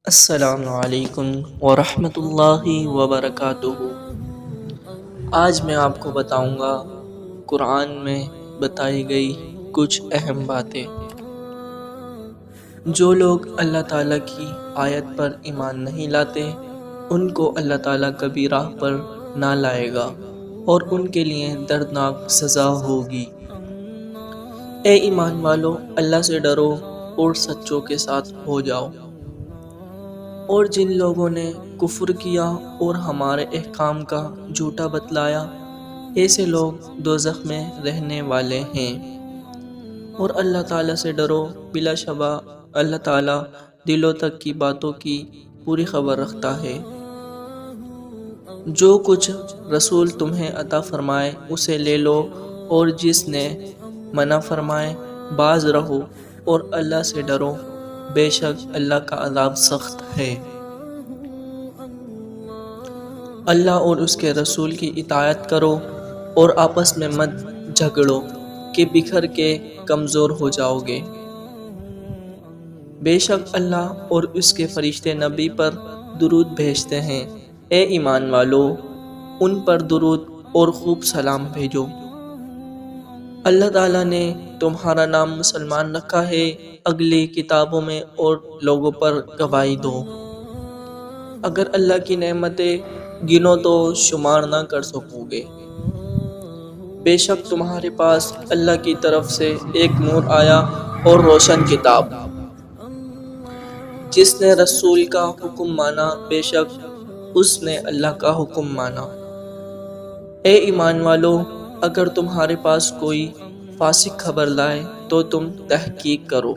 السلام علیکم ورحمۃ اللہ وبرکاتہ۔ آج میں آپ کو بتاؤں گا قرآن میں بتائی گئی کچھ اہم باتیں۔ جو لوگ اللہ تعالیٰ کی آیت پر ایمان نہیں لاتے ان کو اللہ تعالیٰ کبھی راہ پر نہ لائے گا اور ان کے لیے دردناک سزا ہوگی۔ اے ایمان والو، اللہ سے ڈرو اور سچوں کے ساتھ ہو جاؤ۔ اور جن لوگوں نے کفر کیا اور ہمارے احکام کا جھوٹا بتلایا، ایسے لوگ دوزخ میں رہنے والے ہیں۔ اور اللہ تعالیٰ سے ڈرو، بلا شبہ اللہ تعالیٰ دلوں تک کی باتوں کی پوری خبر رکھتا ہے۔ جو کچھ رسول تمہیں عطا فرمائے اسے لے لو، اور جس نے منع فرمائے باز رہو اور اللہ سے ڈرو، بے شک اللہ کا عذاب سخت ہے۔ اللہ اور اس کے رسول کی اطاعت کرو اور آپس میں مت جھگڑو کہ بکھر کے کمزور ہو جاؤ گے۔ بے شک اللہ اور اس کے فرشتے نبی پر درود بھیجتے ہیں۔ اے ایمان والو، ان پر درود اور خوب سلام بھیجو۔ اللہ تعالیٰ نے تمہارا نام مسلمان رکھا ہے، اگلی کتابوں میں اور لوگوں پر گواہی دو۔ اگر اللہ کی نعمتیں گنو تو شمار نہ کر سکو گے۔ بے شک تمہارے پاس اللہ کی طرف سے ایک نور آیا اور روشن کتاب۔ جس نے رسول کا حکم مانا، بے شک اس نے اللہ کا حکم مانا۔ اے ایمان والو، اگر تمہارے پاس کوئی فاسق خبر لائے تو تم تحقیق کرو